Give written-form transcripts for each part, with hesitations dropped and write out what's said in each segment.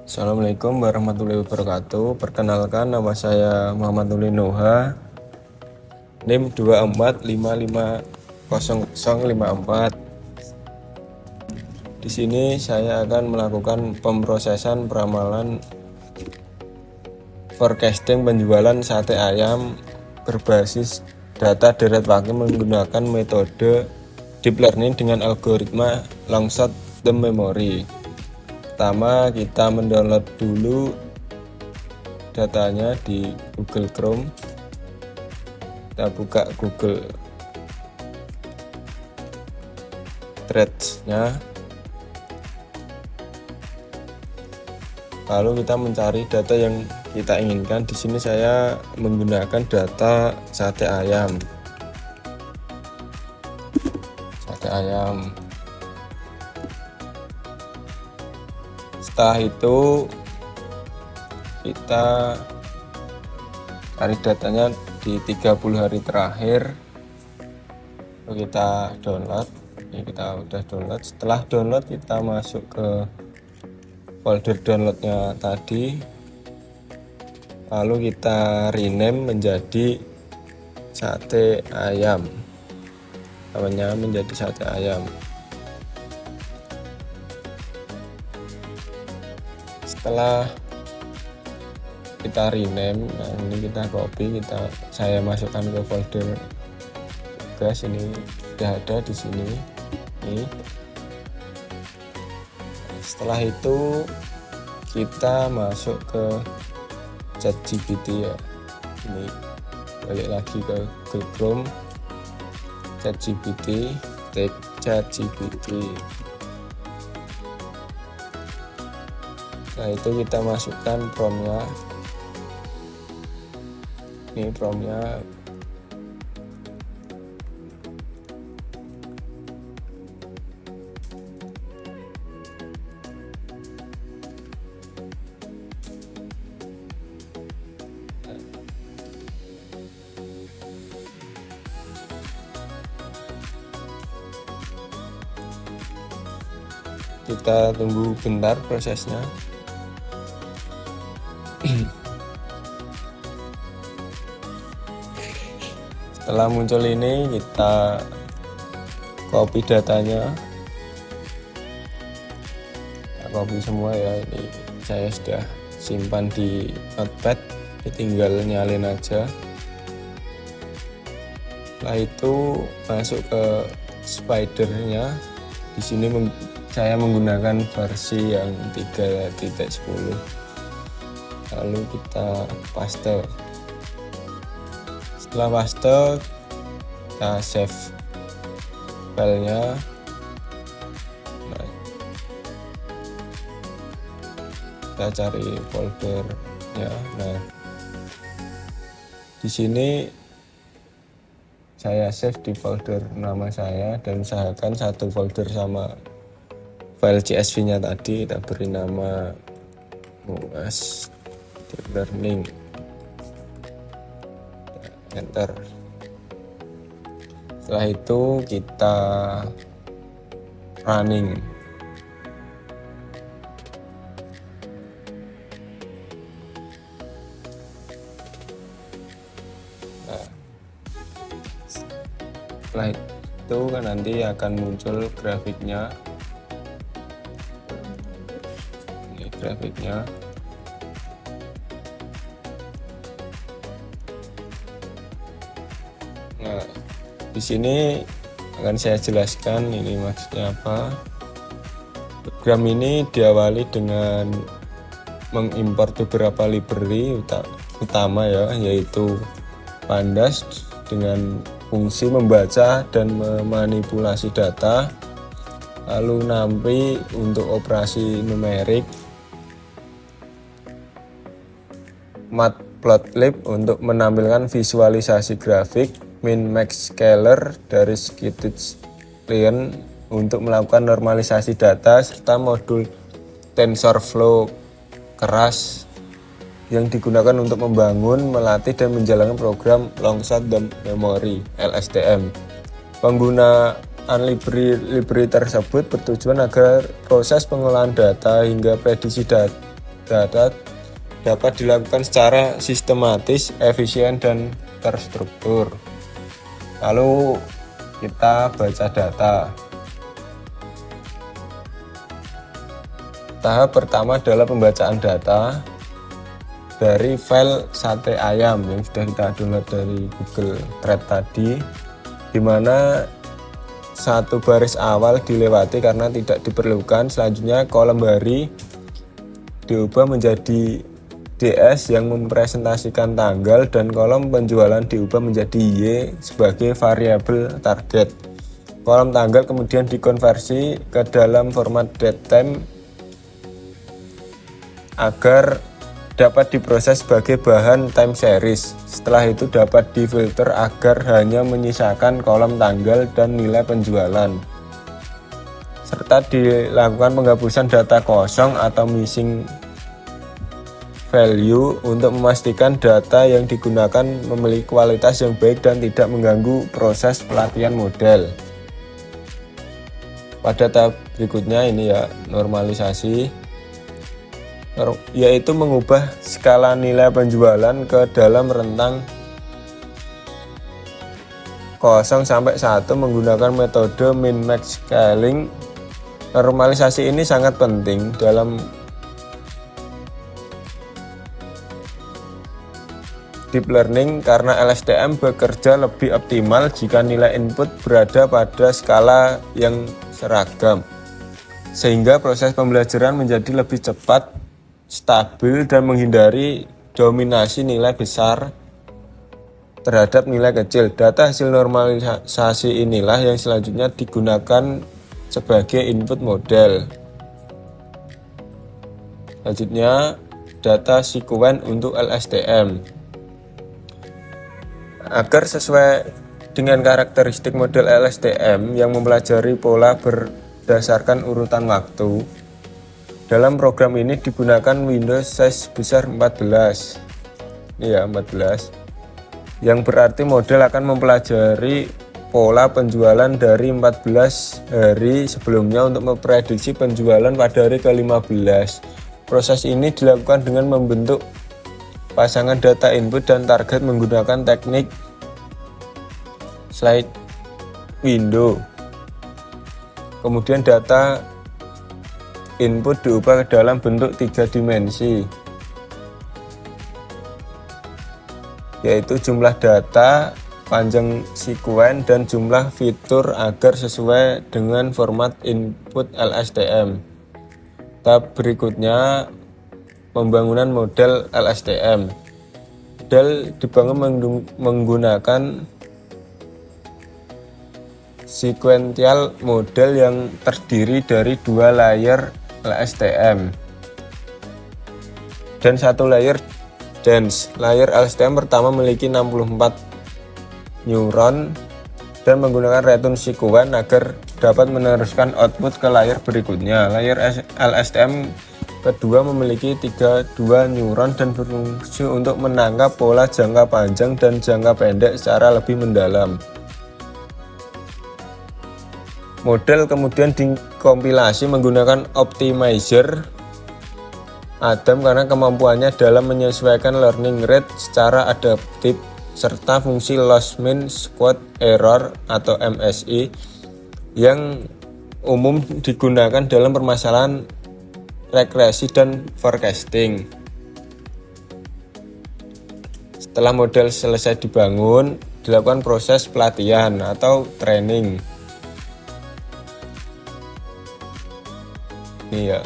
Assalamualaikum warahmatullahi wabarakatuh. Perkenalkan, nama saya Muhammad Nuri Noha, NIM 24550054. Di sini saya akan melakukan pemrosesan peramalan forecasting penjualan sate ayam berbasis data deret waktu menggunakan metode deep learning dengan algoritma long shot term memory. Pertama, kita mendownload dulu datanya di Google Chrome. Kita buka Google Trends-nya, lalu kita mencari data yang kita inginkan. Di sini saya menggunakan data sate ayam. Setelah itu kita cari datanya di 30 hari terakhir, lalu kita download. Ini kita udah download. Setelah download, kita masuk ke folder downloadnya tadi, lalu kita rename menjadi sate ayam, namanya menjadi sate ayam. Setelah kita rename, nah ini kita copy, saya masukkan ke folder tugas. Ini sudah ada di sini. Setelah itu kita masuk ke ChatGPT ya. Ini balik lagi ke Google Chrome, ChatGPT, take ChatGPT. Nah, itu kita masukkan promptnya. Ini promptnya. Kita tunggu bentar prosesnya. Setelah muncul ini, kita copy datanya, kita copy semua ya. Ini saya sudah simpan di notepad, tinggal nyalin aja. Setelah itu masuk ke spidernya. Di sini saya menggunakan versi yang 3.10. Lalu kita paste. Setelah paste, kita save filenya. Nah, kita cari foldernya. Nah, di sini saya save di folder nama saya dan usahakan satu folder sama file CSV-nya tadi. Kita beri nama MUAS Deep Learning. Enter. Setelah itu kita running. Nah, setelah itu kan nanti akan muncul grafiknya. Ini grafiknya. Nah, di sini akan saya jelaskan ini maksudnya apa. Program ini diawali dengan mengimport beberapa library utama ya, yaitu Pandas dengan fungsi membaca dan memanipulasi data, lalu NumPy untuk operasi numerik, Matplotlib untuk menampilkan visualisasi grafik, min-max scaler dari scikit-learn untuk melakukan normalisasi data, serta modul TensorFlow keras yang digunakan untuk membangun, melatih, dan menjalankan program long shot term memory (LSTM). Penggunaan library tersebut bertujuan agar proses pengolahan data hingga prediksi data data dapat dilakukan secara sistematis, efisien, dan terstruktur. Lalu kita baca data. Tahap pertama adalah pembacaan data dari file sate ayam yang sudah kita download dari Google Trad tadi, di mana satu baris awal dilewati karena tidak diperlukan. Selanjutnya kolom hari diubah menjadi DS yang mempresentasikan tanggal, dan kolom penjualan diubah menjadi Y sebagai variabel target. Kolom tanggal kemudian dikonversi ke dalam format datetime agar dapat diproses sebagai bahan time series. Setelah itu dapat difilter agar hanya menyisakan kolom tanggal dan nilai penjualan, serta dilakukan penghapusan data kosong atau missing value untuk memastikan data yang digunakan memiliki kualitas yang baik dan tidak mengganggu proses pelatihan model. Pada tahap berikutnya ini ya, normalisasi, yaitu mengubah skala nilai penjualan ke dalam rentang 0 sampai 1 menggunakan metode min-max scaling. Normalisasi ini sangat penting dalam deep learning karena LSTM bekerja lebih optimal jika nilai input berada pada skala yang seragam, sehingga proses pembelajaran menjadi lebih cepat, stabil, dan menghindari dominasi nilai besar terhadap nilai kecil. Data hasil normalisasi inilah yang selanjutnya digunakan sebagai input model. Selanjutnya, data sekuen untuk LSTM. Agar sesuai dengan karakteristik model LSTM yang mempelajari pola berdasarkan urutan waktu, dalam program ini digunakan window size besar 14. Iya, 14. Yang berarti model akan mempelajari pola penjualan dari 14 hari sebelumnya untuk memprediksi penjualan pada hari ke-15. Proses ini dilakukan dengan membentuk pasangan data input dan target menggunakan teknik slide window. Kemudian data input diubah ke dalam bentuk 3 dimensi, yaitu jumlah data, panjang sekuen, dan jumlah fitur agar sesuai dengan format input LSTM. Tahap berikutnya, pembangunan model LSTM. Model dibangun menggunakan sequential model yang terdiri dari 2 layer LSTM dan 1 layer dense. Layer LSTM pertama memiliki 64 neuron dan menggunakan return sekuen agar dapat meneruskan output ke layer berikutnya. Layer LSTM kedua memiliki 32 neuron dan berfungsi untuk menangkap pola jangka panjang dan jangka pendek secara lebih mendalam. Model kemudian dikompilasi menggunakan optimizer Adam karena kemampuannya dalam menyesuaikan learning rate secara adaptif, serta fungsi loss mean squared error atau MSE yang umum digunakan dalam permasalahan regresi dan forecasting. Setelah model selesai dibangun, dilakukan proses pelatihan atau training. Ini ya.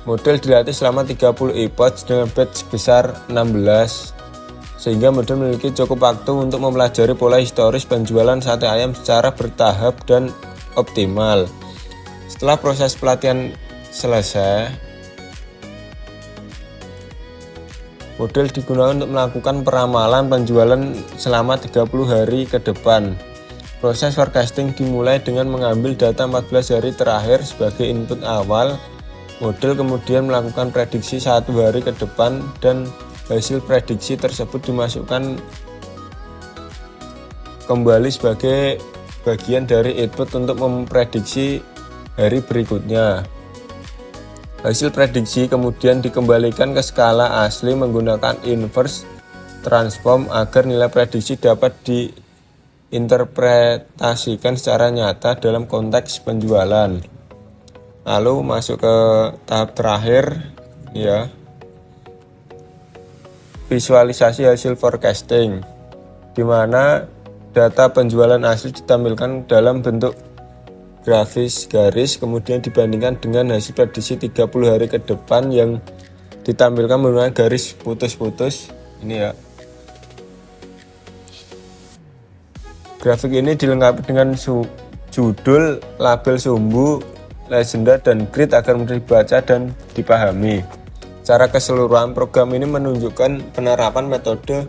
Model dilatih selama 30 epoch dengan batch besar 16, sehingga model memiliki cukup waktu untuk mempelajari pola historis penjualan sate ayam secara bertahap dan optimal. Setelah proses pelatihan selesai, model digunakan untuk melakukan peramalan penjualan selama 30 hari ke depan. Proses forecasting dimulai dengan mengambil data 14 hari terakhir sebagai input awal. Model kemudian melakukan prediksi 1 hari ke depan dan hasil prediksi tersebut dimasukkan kembali sebagai bagian dari input untuk memprediksi hari berikutnya. Hasil prediksi kemudian dikembalikan ke skala asli menggunakan inverse transform agar nilai prediksi dapat diinterpretasikan secara nyata dalam konteks penjualan. Lalu masuk ke tahap terakhir ya, visualisasi hasil forecasting, di mana data penjualan asli ditampilkan dalam bentuk grafis garis kemudian dibandingkan dengan hasil prediksi 30 hari ke depan yang ditampilkan menggunakan garis putus-putus ini ya. Grafik ini dilengkapi dengan judul, label sumbu, legenda, dan grid agar mudah dibaca dan dipahami. Secara keseluruhan, program ini menunjukkan penerapan metode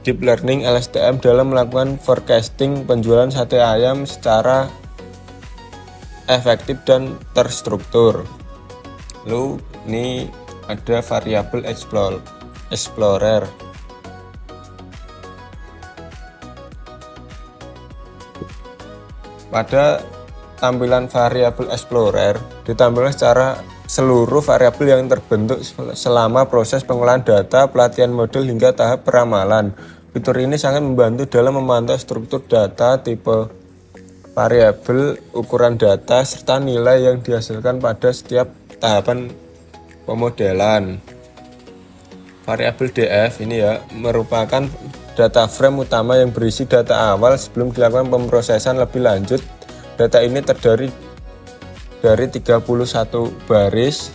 Deep Learning LSTM dalam melakukan forecasting penjualan sate ayam secara efektif dan terstruktur. Lalu ini ada variabel explorer. Pada tampilan variabel explorer ditampilkan secara seluruh variabel yang terbentuk selama proses pengolahan data, pelatihan model hingga tahap peramalan. Fitur ini sangat membantu dalam memantau struktur data, tipe variabel, ukuran data, serta nilai yang dihasilkan pada setiap tahapan pemodelan. Variabel df ini ya merupakan data frame utama yang berisi data awal sebelum dilakukan pemrosesan lebih lanjut. Data ini terdiri dari 31 baris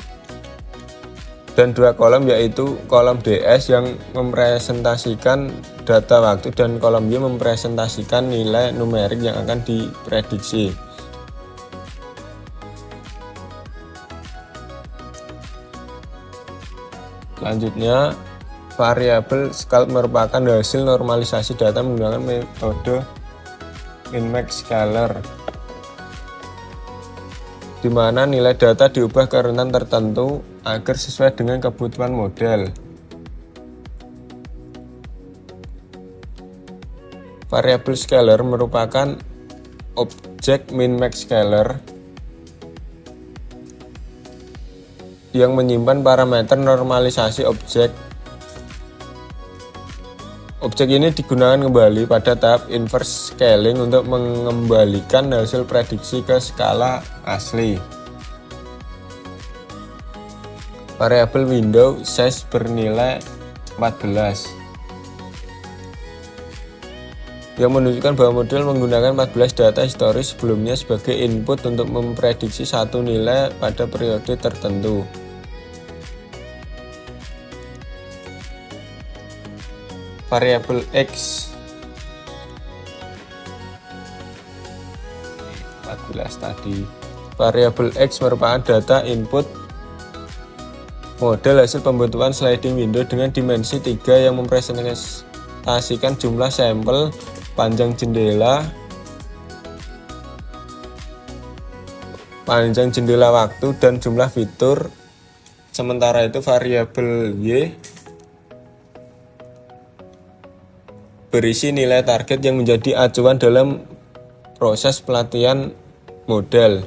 dan 2 kolom, yaitu kolom ds yang mempresentasikan data waktu dan kolom y mempresentasikan nilai numerik yang akan diprediksi. Selanjutnya, variabel scalp merupakan hasil normalisasi data menggunakan metode min-max scaler, di mana nilai data diubah ke rentan tertentu agar sesuai dengan kebutuhan model. Variabel scaler merupakan objek min-max scaler yang menyimpan parameter normalisasi objek. Objek ini digunakan kembali pada tahap inverse scaling untuk mengembalikan hasil prediksi ke skala asli. Variabel window size bernilai 14 yang menunjukkan bahwa model menggunakan 14 data historis sebelumnya sebagai input untuk memprediksi satu nilai pada periode tertentu. Variabel X 14 tadi. Variabel X merupakan data input model hasil pembentukan sliding window dengan dimensi 3 yang mempresentasikan jumlah sampel, panjang jendela waktu, dan jumlah fitur. Sementara itu variabel Y berisi nilai target yang menjadi acuan dalam proses pelatihan model.